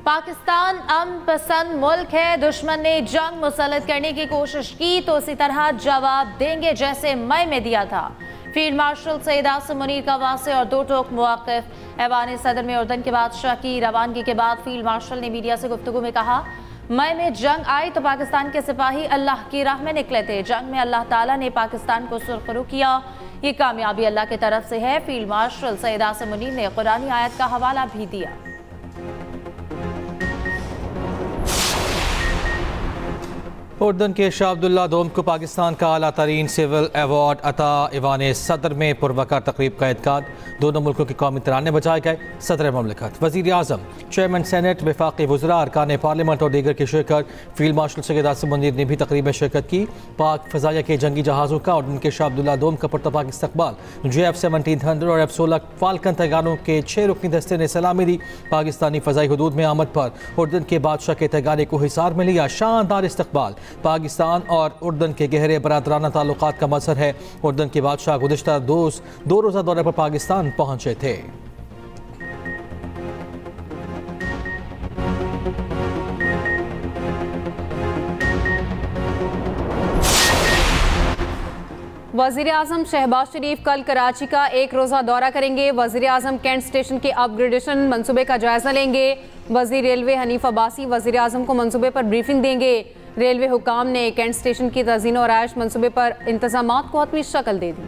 पाकिस्तान अमन पसंद मुल्क है। दुश्मन ने जंग मुसल्लत करने की कोशिश की तो उसी तरह जवाब देंगे जैसे मई में दिया था। फील्ड मार्शल सैयद आसिम मुनीर का वासे और दो टोक मौक़िफ़। ऐवान सदर में उर्दन के बादशाह की रवानगी के बाद फील्ड मार्शल ने मीडिया से गुफ्तगू में कहा, मई में जंग आई तो पाकिस्तान के सिपाही अल्लाह की राह में निकले थे। जंग में अल्लाह ताला ने पाकिस्तान को सुरखरू किया। ये कामयाबी अल्लाह की तरफ से है। फील्ड मार्शल सैयद आसिम मुनीर ने कुरानी आयत का हवाला भी दिया। उर्दन के शाह अब्दुल्ला दोम को पाकिस्तान का आला तरीन सिविल अवार्ड अता। ऐवान सदर में पुरवकार तकरीब का इनकाद। दोनों मुल्कों के कौमी तराने बजाए गए। सदर ममलिकत, वज़ीर आज़म, चेयरमैन सेनेट, वफाकी वज़रा, अरकान पार्लियामेंट और दीगर की शिरकत। फील्ड मार्शल सैयद आसिम मुनीर ने भी तकरीब में शिरकत की। पाक फ़ज़ाइया के जंगी जहाज़ों का उर्दन के शाह अब्दुल्ला दोम का पुरतपाक इस्तकबाल। JF-1700 और F-16 फाल्कन तैयारों के 6 रुकनी दस्ते ने सलामी दी। पाकिस्तानी फ़ज़ाई हदूद में आमद पर उर्दन के बादशाह के तैयारे को हिसार में लिया। शानदार इस्तकबाल। पाकिस्तान और उर्दन के गहरे बरादराना ताल्लुकात का मज़हर है। उर्दन के बादशाह गुज़िश्ता दो रोज़ा दौरे पर पाकिस्तान पहुंचे थे। वज़ीर आज़म शहबाज शरीफ कल कराची का एक रोज़ा दौरा करेंगे। वज़ीर आज़म कैंट स्टेशन के अपग्रेडेशन मंसूबे का जायजा लेंगे। वज़ीर रेलवे हनीफ अब्बासी वज़ीर आज़म को मंसूबे पर ब्रीफिंग देंगे। रेलवे हुकाम ने कैंट स्टेशन की तज़ीन और आयश मंसूबे पर इंतज़ामात को हतमी शक्ल दे दी।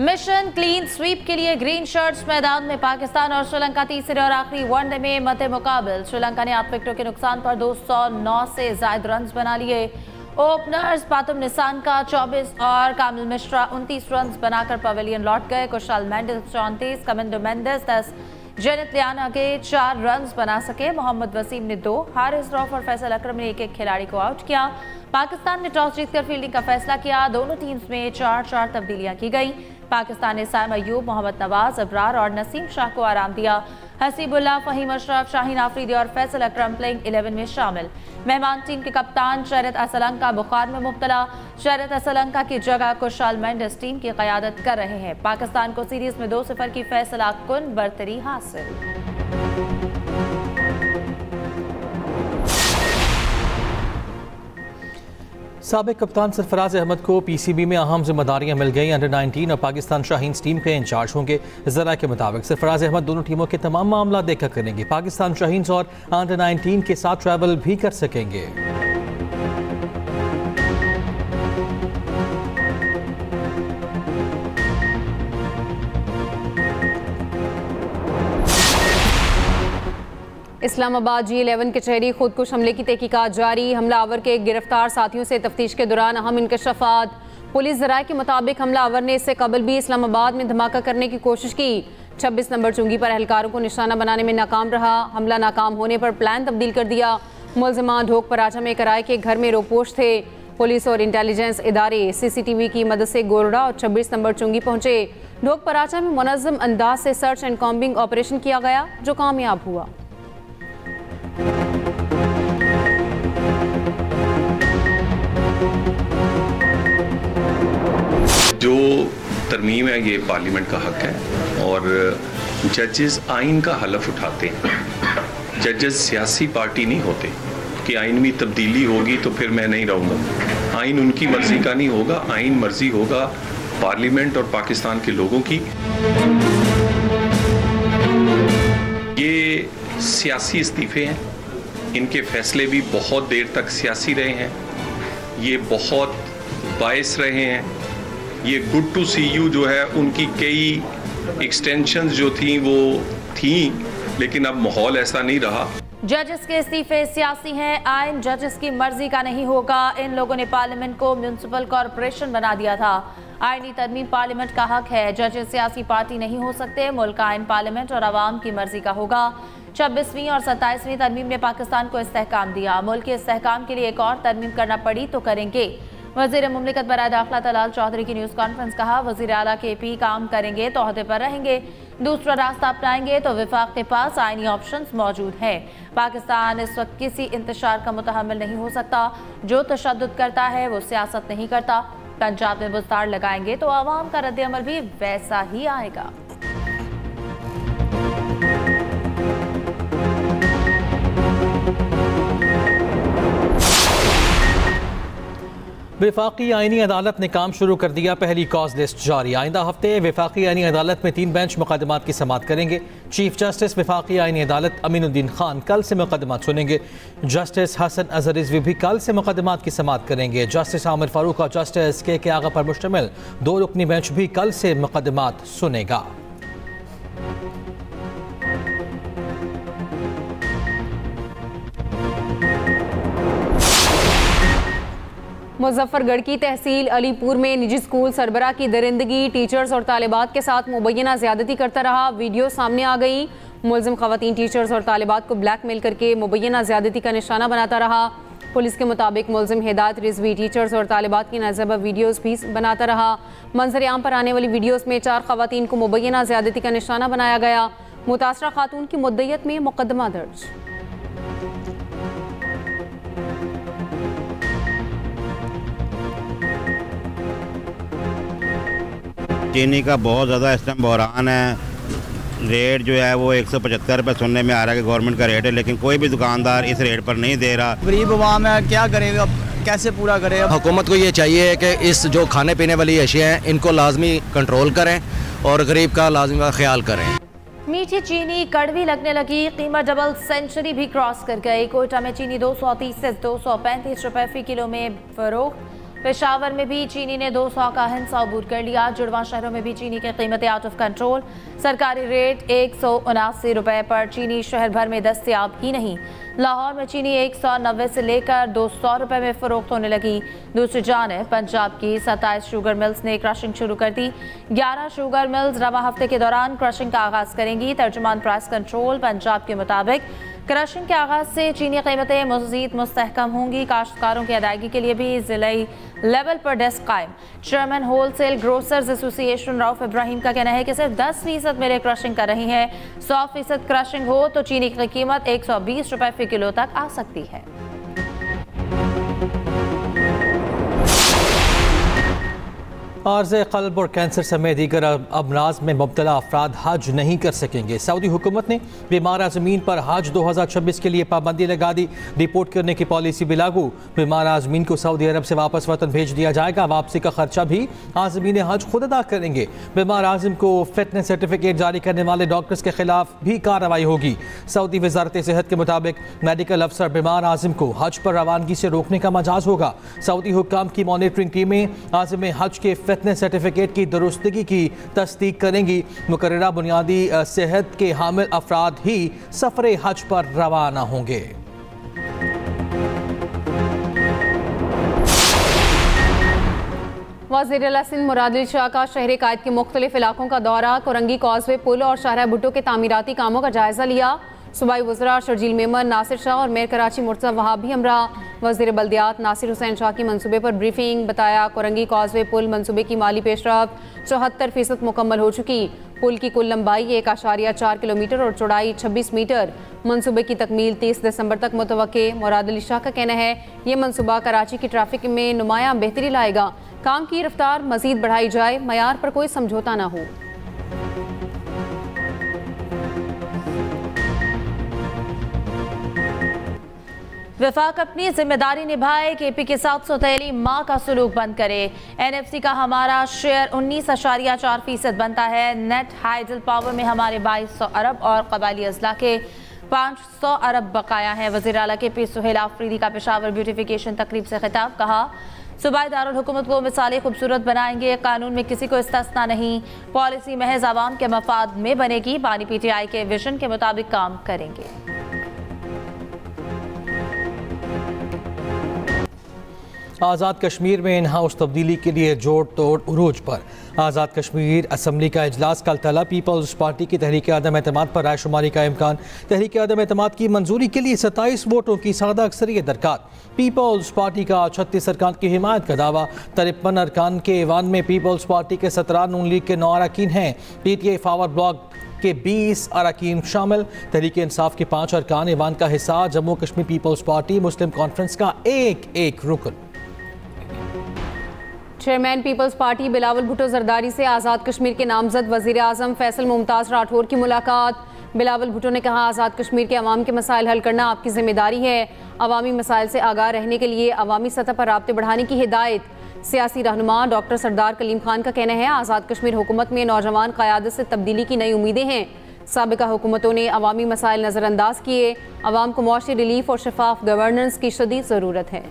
मिशन क्लीन स्वीप के लिए ग्रीन शर्ट्स मैदान में। पाकिस्तान और श्रीलंका तीसरे और आखिरी वनडे में मद्दे मुकाबिल। श्रीलंका ने 8 विकेटों के नुकसान पर 209 से ज़ायद रन बना लिए। ओपनर्स पातुम निसान का 24 और कामिल मिश्रा 29 रन बनाकर पवेलियन लौट गए। कुशाल मेंडिस 34, कमिंदो मेंडिस 10, जेनित लियाना के 4 रन बना सके। मोहम्मद वसीम ने 2, हारिस रऊफ और फैसल अकरम ने एक खिलाड़ी को आउट किया। पाकिस्तान ने टॉस जीतकर फील्डिंग का फैसला किया। दोनों टीम्स में 4-4 तब्दीलियां की गई। पाकिस्तान ने साइम अयूब, मोहम्मद नवाज, अबरार और नसीम शाह को आराम दिया। हसीबुल्लाह, फहीम अशरफ, शाहीन आफरीदी और फैसल अकरम प्लेइंग 11 में शामिल। मेहमान टीम के कप्तान शरत असलंका बुखार में मुब्तला। शरत असलंका की जगह कुशाल मेंडिस टीम की क़यादत कर रहे हैं। पाकिस्तान को सीरीज में 2-0 की फैसला कुन बरतरी हासिल। साबिक कप्तान सरफराज अहमद को PCB में अहम जिम्मेदारियां मिल गई। अंडर 19 और पाकिस्तान शाहीन्स टीम के इंचार्ज होंगे। ज़रा के मुताबिक सरफराज अहमद दोनों टीमों के तमाम मामला देखा करेंगे। पाकिस्तान शाहीन्स और अंडर 19 के साथ ट्रैवल भी कर सकेंगे। इस्लामाबाद G11 कचहरी खुदकुश हमले की तहकीकात जारी। हमलावर के गिरफ्तार साथियों से तफ्तीश के दौरान अहम इंकशाफात। पुलिस ज़राए के मुताबिक हमलावर ने इससे कबल भी इस्लामाबाद में धमाका करने की कोशिश की। 26 नंबर चुंगी पर एहलकारों को निशाना बनाने में नाकाम रहा। हमला नाकाम होने पर प्लान तब्दील कर दिया। मुलजिमान ढोक पराचा में कराए के घर में रोपोश थे। पुलिस और इंटेलिजेंस इदारे CCTV की मदद से गोरडा और 26 नंबर चुंगी पहुंचे। ढोक पराचा में मुनज़्ज़म अंदाज से सर्च एंड कॉम्बिंग ऑपरेशन किया गया जो कामयाब हुआ। जो तरमीम है ये पार्लियामेंट का हक है और जजेस आइन का हलफ उठाते हैं। जजेस सियासी पार्टी नहीं होते कि आइन में तब्दीली होगी तो फिर मैं नहीं रहूँगा। आइन उनकी मर्जी का नहीं होगा, आइन मर्जी होगा पार्लियामेंट और पाकिस्तान के लोगों की। ये सियासी इस्तीफे हैं, इनके फैसले भी बहुत देर तक सियासी रहे हैं। ये बहुत बायस रहे हैं। ये गुड टू सी यू जो है उनकी कई एक्सटेंशंस जो थी वो थी, लेकिन अब माहौल ऐसा नहीं रहा। जजेस के इस्तीफे सियासी हैं। आइन जजेस की मर्जी का नहीं होगा। इन लोगों ने पार्लियामेंट को म्यूनिसिपल कॉरपोरेशन बना दिया था। आईनी तरमीम पार्लियामेंट का हक है। जजेस सियासी पार्टी नहीं हो सकते। मुल्क का आइन पार्लियामेंट और आवाम की मर्जी का होगा। 26वीं और 27वीं तरमीम ने पाकिस्तान को इस्तेहकाम दिया। मुल्क के इस्तेहकाम के लिए एक और तरमीम करना पड़ी तो करेंगे। वज़ीर मुमलिकत बराए दाखिला तलाल चौधरी की न्यूज़ कॉन्फ्रेंस। कहा, वज़ीर आला KP काम करेंगे तो ओहदे पर रहेंगे, दूसरा रास्ता अपनाएंगे तो विफाक के पास आईनी ऑप्शंस मौजूद हैं। पाकिस्तान इस वक्त किसी इंतशार का मुतहम्मिल नहीं हो सकता। जो तशद्दुद करता है वो सियासत नहीं करता। पंजाब में बुज़दार लगाएंगे तो आवाम का रद्द-ए-अमल भी वैसा ही आएगा। वफाकी आईनी अदालत ने काम शुरू कर दिया। पहली कॉज लिस्ट जारी। आइंदा हफ्ते वफाकी आईनी अदालत में 3 बेंच मुकदमात की समाअत करेंगे। चीफ जस्टिस वफाकी आईनी अदालत अमीनुद्दीन खान कल से मुकदमात सुनेंगे। जस्टिस हसन अजहर रिजवी भी कल से मुकदमात की समाअत करेंगे। जस्टिस आमिर फारूक और जस्टिस के आगा पर मुश्तमिल 2 रुकनी बेंच भी कल से मुकदमात सुनेगा। मुजफ्फरगढ़ की तहसील अलीपुर में निजी स्कूल सरबराह की दरिंदगी, टीचर्स और तालिबात के साथ मुबैना ज्यादती करता रहा। वीडियो सामने आ गई। मुलजिम खवातीन टीचर्स और तालिबात को ब्लैकमेल करके मुबैना ज्यादती का निशाना बनाता रहा। पुलिस के मुताबिक मुलजिम हिदायत रिजवी टीचर्स और तालिबात की नाजायज वीडियोस भी बनाता रहा। मंजर आम पर आने वाली वीडियोस में 4 खवातीन को मुबैना ज्यादती का निशाना बनाया गया। मुतासरा खातून की मुद्दत में मुकदमा दर्ज। चीनी का बहुत ज़्यादा इस टाइम बहरान है। रेट जो है वो 175 रुपये सुनने में आ रहा है कि गवर्नमेंट का रेट है, लेकिन कोई भी दुकानदार इस रेट पर नहीं दे रहा। गरीब अवाम है, क्या करेगा, कैसे पूरा करे। हुकूमत को ये चाहिए कि इस जो खाने पीने वाली अशिया हैं इनको लाजमी कंट्रोल करें और गरीब का लाजमी ख्याल करें। मीठी चीनी कड़वी लगने लगी। कीमत डबल सेंचुरी भी क्रॉस कर गई। कोयटा में चीनी 230 से 235 रुपए फी किलो में फरोख्त। पेशावर में भी चीनी ने 200 का हिस्सा अबूर कर लिया। जुड़वा शहरों में भी चीनी की कीमतें आउट ऑफ कंट्रोल। सरकारी रेट 179 रुपए पर चीनी शहर भर में दस्तयाब ही नहीं। लाहौर में चीनी 190 से लेकर 200 रुपए में फरोख्त होने लगी। दूसरी जानिब पंजाब की 27 शुगर मिल्स ने क्रशिंग शुरू कर दी। 11 शुगर मिल्स रवा हफ्ते के दौरान क्रशिंग का आगाज करेंगी। तर्जुमान प्राइस कंट्रोल पंजाब के मुताबिक क्रशिंग के आगाज से चीनी कीमतें मज़ीद मुस्तहकम होंगी। काश्तकारों की अदायगी के लिए भी ज़िलाई लेवल पर डेस्क कायम। Chairman wholesale grocers association Rauf Ibrahim का कहना है कि सिर्फ 10% मिलें क्रशिंग कर रही हैं। 100% क्रशिंग हो तो चीनी की कीमत 120 रुपए फी किलो तक आ सकती है। आर्ज़े क़ल्ब और कैंसर समेत दीगर अमराज में मुब्तला अफराद हज नहीं कर सकेंगे। सऊदी हुकूमत ने बीमार आज़मीन पर हज 2026 के लिए पाबंदी लगा दी। रिपोर्ट करने की पॉलिसी भी लागू। बीमार आज़मीन को सऊदी अरब से वापस वतन भेज दिया जाएगा। वापसी का खर्चा भी आज़मीन हज खुद अदा करेंगे। बीमार आज़म को फिटनेस सर्टिफिकेट जारी करने वाले डॉक्टर्स के खिलाफ भी कार्रवाई होगी। सऊदी वजारत सेहत के मुताबिक मेडिकल अफसर बीमार आज़म को हज पर रवानगी से रोकने का मजाज होगा। सऊदी हुक्काम की मॉनिटरिंग टीमें आज़म हज के फिटनेस सर्टिफिकेट की दुरुस्तगी की तस्दीक करेंगी। मुकर्ररा बुनियादी सेहत के हामिल अफराद ही सफरे हज पर रवाना होंगे। वज़ीर आला सिंध मुराद अली शाह का शहर कायद के मुख्तलिफ इलाकों का दौरा। कोरंगी कॉजवे पुल और शाहरा भुट्टो के तामीराती कामों का जायजा लिया। सूबाई वज़रा शर्जील मेमन, नासिर शाह और मेयर कराची मुर्तज़ा वहाब भी हमरा। वज़ीर बल्दियात नासिर हुसैन शाह की मनसूबे पर ब्रीफिंग। बताया कोरंगी कॉजवे पुल मनसूबे की माली पेशरफ्त 74% मुकम्मल हो चुकी। पुल की कुल लंबाई 1.4 किलोमीटर और चौड़ाई 26 मीटर। मनसूबे की तकमील 30 दिसंबर तक मुतवक्के। मुराद अली शाह का कहना है ये मनसूबा कराची की ट्रैफिक में नुमायां बेहतरी लाएगा। काम की रफ्तार मजीद बढ़ाई जाए, मयार पर कोई समझौता ना हो। वफाक अपनी जिम्मेदारी निभाए। KP के साथ सौतेली माँ का सलूक बंद करे। NFC का हमारा शेयर 19.4% बनता है। नेट हाइडल पावर में हमारे 2200 अरब और कबायली अजला के 500 अरब बकाया हैं। वज़ीर आला KP सुहेल आफरीदी का पेशावर ब्यूटिफिकेशन तकरीब से खिताब। कहा सूबाई दारुल हुकूमत को मिसाली खूबसूरत बनाएंगे। कानून में किसी को इस्तिस्ना नहीं। पॉलिसी महज आवाम के मफाद में बनेगी। बानी PTI के विजन के मुताबिक काम करेंगे। आज़ाद कश्मीर में इन हाउस तब्दीली के लिए जोड़ तोड़ उरूज पर। आज़ाद कश्मीर असम्बली का इजलास कल तलब। पीपल्स पार्टी की तहरीक अदम एतमाद पर रायशुमारी का इम्कान। तहरीक अदम एतमाद की मंजूरी के लिए 27 वोटों की सादा अक्सरियत दरकार। पीपल्स पार्टी का 36 अरकान की हिमायत का दावा। 53 अरकान के ईवान में पीपल्स पार्टी के 17, नून लीग के 9 अरकान हैं। PTI फावर ब्लॉक के 20 अरकान शामिल। तहरीक इंसाफ के 5 अरकान ईवान का हिस्सा। Jammu Kashmir People's Party Muslim Conference का एक रुकन। Chairman People's Party Bilawal Bhutto Zardari से आज़ाद कश्मीर के नामजद वज़ीर आज़म फैसल मुमताज़ राठौर की मुलाकात। बिलावल भुट्टो ने कहा, आज़ाद कश्मीर के अवाम के मसाइल हल करना आपकी जिम्मेदारी है। अवामी मसाइल से आगाह रहने के लिए अवामी सतह पर राब्ते बढ़ाने की हिदायत। सियासी रहनुमा डॉक्टर सरदार कलीम खान का कहना है, आज़ाद कश्मीर हुकूमत में नौजवान क़यादत से तब्दीली की नई उम्मीदें हैं। साबिका हुकूमतों ने अवामी मसाइल नज़रअंदाज किए। अवाम को मुआशी रिलीफ और शफाफ गवर्नेंस की शदीद ज़रूरत है।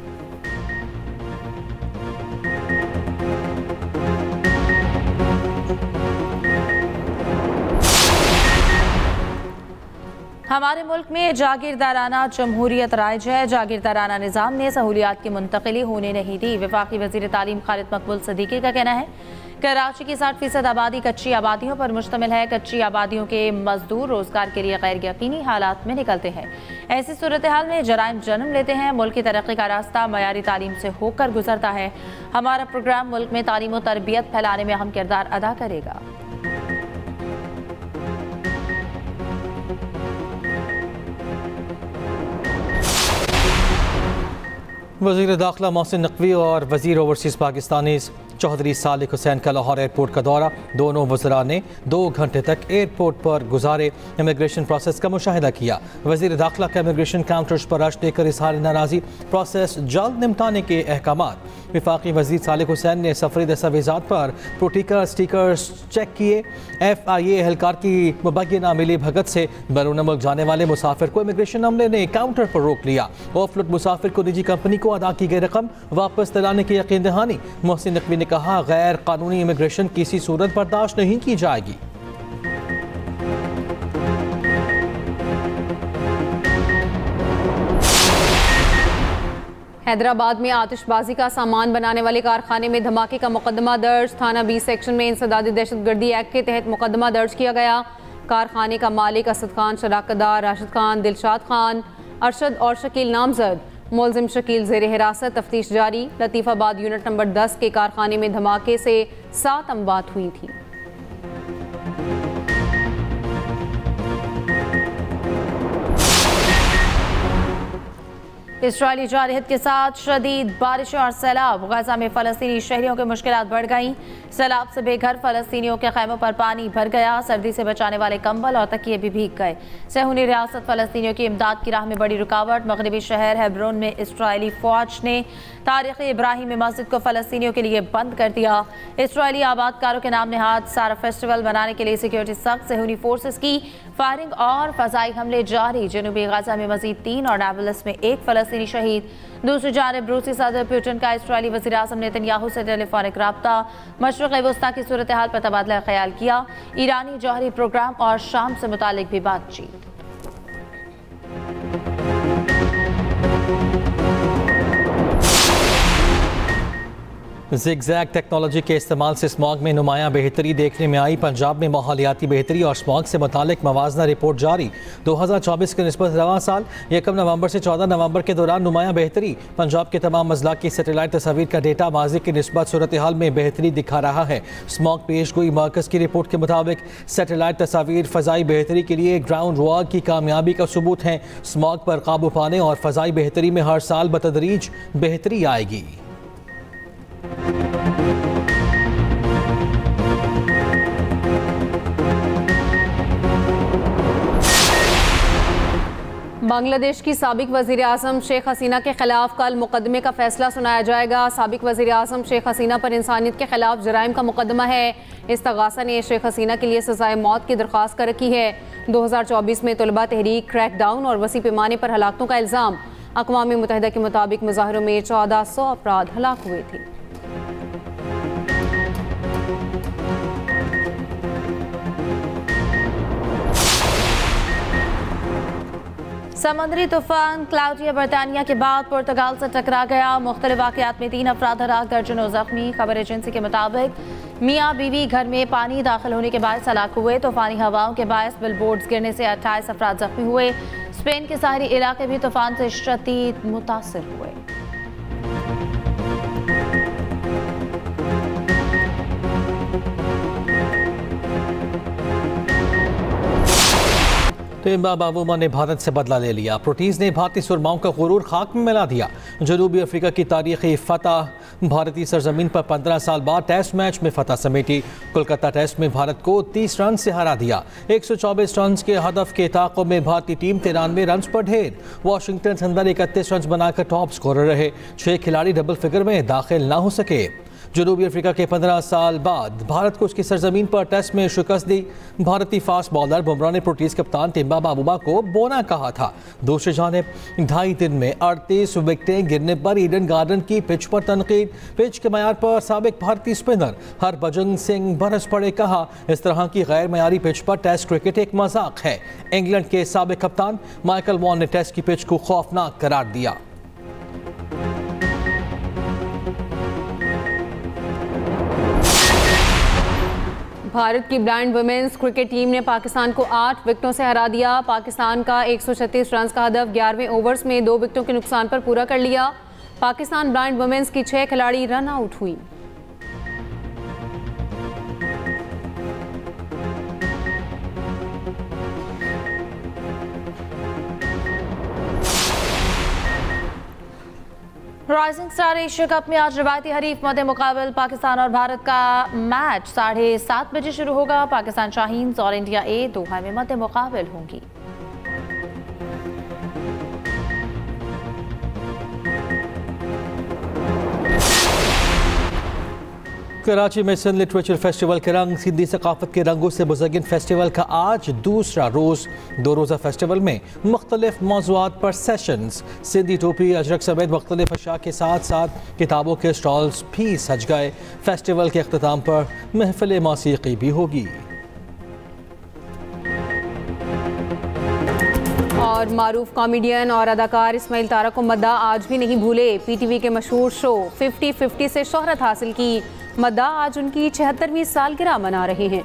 हमारे मुल्क में जागीरदाराना जमहूरियत राइज है। जागीरदाराना निज़ाम ने सहूलियात की मुंतकिली होने नहीं दी। वफाकी वज़ीर तालीम खालिद मकबूल सदीकी का कहना है, कराची की 60% आबादी कच्ची आबादियों पर मुश्तमिल है। कच्ची आबादियों के मजदूर रोजगार के लिए गैर यकीनी हालात में निकलते हैं। ऐसी सूरत हाल में जराइम जन्म लेते हैं। मुल्क की तरक्की का रास्ता मयारी तालीम से होकर गुजरता है। हमारा प्रोग्राम मुल्क में तालीम और तरबियत फैलाने में अहम किरदार अदा करेगा। वज़ीर दाखिला मोहसिन नकवी और वज़ीर ओवरसीज़ पाकिस्तानीज़ चौधरी सालिक हुसैन का लाहौर एयरपोर्ट का दौरा। दोनों वज़रा ने 2 घंटे तक एयरपोर्ट पर गुजारे। इमिग्रेशन प्रोसेस का मुशाहिदा किया। वज़ीर दाखिला का इमिग्रेशन काउंटर्स पर रश देकर इज़हार नाराज़ी। प्रोसेस जल्द निपटाने के अहकामात। वफाकी वज़ीर सालिक हुसैन ने सफरी दस्तावेज़ात पर प्रोटिकर स्टिकर्स चेक किए। FIA एहलकार की मुबैना मिली भगत से बैरून मुल्क जाने वाले मुसाफिर को इमिग्रेशन अमले ने काउंटर पर रोक लिया। ऑफलोड मुसाफिर को निजी कंपनी को अदा की गई रकम वापस दिलाने की यकीन दहानी। मोहसिन नकवी ने कहा, गैर कानूनी इमिग्रेशन किसी सूरत बर्दाश्त नहीं की जाएगी। हैदराबाद में आतिशबाजी का सामान बनाने वाले कारखाने में धमाके का मुकदमा दर्ज। थाना 20 सेक्शन में इंसदादी दहशतगर्दी एक्ट के तहत मुकदमा दर्ज किया गया। कारखाने का मालिक असद खान, शराकतदार राशिद खान, दिलशाद खान, अरशद और शकील नामजद। मुलजिम शकील ज़ेर हिरासत। तफ्तीश जारी। लतीफ़ाबाद यूनिट नंबर 10 के कारखाने में धमाके से 7 अमवात हुई थी। इसराइली जारहियत के साथ शदीद बारिशें और सैलाब। गजा में फ़लस्तीनी शहरियों की मुश्किलात बढ़ गईं। सैलाब से बेघर फ़लस्तीनियों के खैमों पर पानी भर गया। सर्दी से बचाने वाले कंबल और तकिए भी भीग गए। सहूनी रियासत फ़लस्तीनियों की इमदाद की राह में बड़ी रुकावट। मगरबी शहर हेब्रोन में इसराइली फ़ौज ने तारीख़ी इब्राहिमी मस्जिद को फ़लस्तीनियों के लिए बंद कर दिया। इसराइली आबादकारों के नाम नहाद सारा फेस्टिवल मनाने के लिए सिक्योरिटी सख्त। सहूनी फोर्सेस की फायरिंग और फ़ज़ाई हमले जारी। जनूबी गजा में मज़ीद 3 और नाबुलस में 1 फ़लस्तीनी शहीद। दूसरी जानब रूसी सदर पुतिन का इसराइली वज़ीर आज़म नेतन्याहू से टेलीफोनिक रब्ता। मशरिक़ वस्ता की सूरत हाल पर तबादला ख्याल किया। ईरानी जौहरी प्रोग्राम और शाम से मुतालिक भी बातचीत। ज़िगज़ैग टेक्नोलॉजी के इस्तेमाल से स्मॉग में नुमायां बेहतरी देखने में आई। पंजाब में माहौलियाती बेहतरी और स्मॉग से मुतालिक मवाजना रिपोर्ट जारी। 2024 के निस्बत रवां साल 1 नवंबर से 14 नवंबर के दौरान नुमायां बेहतरी। पंजाब के तमाम अजला की सैटेलाइट तस्वीर का डेटा माजी की निस्बत सूरत हाल में बेहतरी दिखा रहा है। स्मॉग पेशगोई मरकज़ की रिपोर्ट के मुताबिक सैटेलाइट तस्वीर फ़ज़ाई बेहतरी के लिए ग्राउंड वर्क की कामयाबी का सबूत है। स्मॉग पर काबू पाने और फ़ज़ाई बेहतरी में हर साल बतदरीज बेहतरी आएगी। बांग्लादेश की साबिक वज़ीर आज़म शेख हसीना के खिलाफ कल मुकदमे का फैसला सुनाया जाएगा। साबिक वज़ीर आज़म शेख हसीना पर इंसानियत के खिलाफ जराइम का मुकदमा है। इस्तगासा ने शेख हसीना के लिए सज़ाए मौत की दरख्वास्त कर रखी है। 2024 में तलबा तहरीक क्रैकडाउन और वसी पैमाने पर हलाकतों का इल्ज़ाम। अक़वाम मुत्तहिदा के मुताबिक मुज़ाहरों में 1400 अफराद हलाक हुए थे। समुद्री तूफान क्लाउडिया बरतानिया के बाद पुर्तगाल से टकरा गया। मुख्तलिफ वाक़यात में 3 अफराद हलाक, दर्जनों जख्मी। खबर एजेंसी के मुताबिक मियाँ बीवी घर में पानी दाखिल होने के बायस हलाक हुए। तूफानी हवाओं के बायस बिलबोर्ड्स गिरने से 28 अफराद जख्मी हुए। स्पेन के साहरी इलाके भी तूफान से शदीद मुतासिर हुए। जिम्बाब्वे ने भारत से बदला ले लिया। प्रोटीज ने भारतीय सुरमाओं का गुरूर खाक में मिला दिया। जनूबी अफ्रीका की तारीखी फतह। भारतीय सरजमीन पर 15 साल बाद टेस्ट मैच में फतह समेटी। कोलकाता टेस्ट में भारत को 30 रन से हरा दिया। 124 रन के हदफ के ताक़ुब में भारतीय टीम 93 रन पर ढेर। वाशिंगटन सुंदर 31 रन बनाकर टॉप स्कोरर रहे। 6 खिलाड़ी डबल फिगर में दाखिल न हो सके। जनूबी अफ्रीका के 15 साल बाद भारत को उसकी सरजमीन पर टेस्ट में शिकस्त दी। भारतीय फास्ट बॉलर बुमराह ने प्रोटीज कप्तान टिम्बा बाबूबा को बोना कहा था। दूसरी जानिब 2.5 दिन में 38 विकेटें गिरने पर ईडन गार्डन की पिच पर तनकीद। पिच के मयार पर साबिक भारतीय स्पिनर हरभजन सिंह बरस पड़े। कहा, इस तरह की गैर मयारी पिच पर टेस्ट क्रिकेट एक मजाक है। इंग्लैंड के साबिक कप्तान माइकल वॉन ने टेस्ट की पिच को खौफनाक करार दिया। भारत की ब्लाइंड वुमेन्स क्रिकेट टीम ने पाकिस्तान को 8 विकेटों से हरा दिया। पाकिस्तान का 136 रन का हदफ 11वें ओवर्स में 2 विकेटों के नुकसान पर पूरा कर लिया। पाकिस्तान ब्लाइंड वुमेन्स की 6 खिलाड़ी रन आउट हुई। राइजिंग स्टार एशिया कप में आज रिवायती हरीफ मध्य मुकाबल पाकिस्तान और भारत का मैच 7:30 बजे शुरू होगा। पाकिस्तान शाहीन्स और इंडिया ए दोहा में मध्य मुकाबल होंगी। कराची में सिंध लिटरेचर फेस्टिवल के रंग। सिंधी सकाफत के रंगों से मुज़य्यन फेस्टिवल का आज दूसरा रोज़। 2 रोज़ा फेस्टिवल में मुख्तलिफ मौज़ूआत पर सेशंस। सिंधी टोपी अजरक समेत मुख्तलिफ अशया के साथ साथ किताबों के स्टॉल्स भी सज गए। फेस्टिवल के अख्ताम पर महफिल मौसीकी भी होगी। और मारूफ कॉमेडियन और अदाकार इस्माइल तारा को मद्दा आज भी नहीं भूले। पीटीवी के मशहूर शो 50-50 से शोहरत हासिल की। मद्दा आज उनकी 76वीं सालगिरह मना रहे हैं।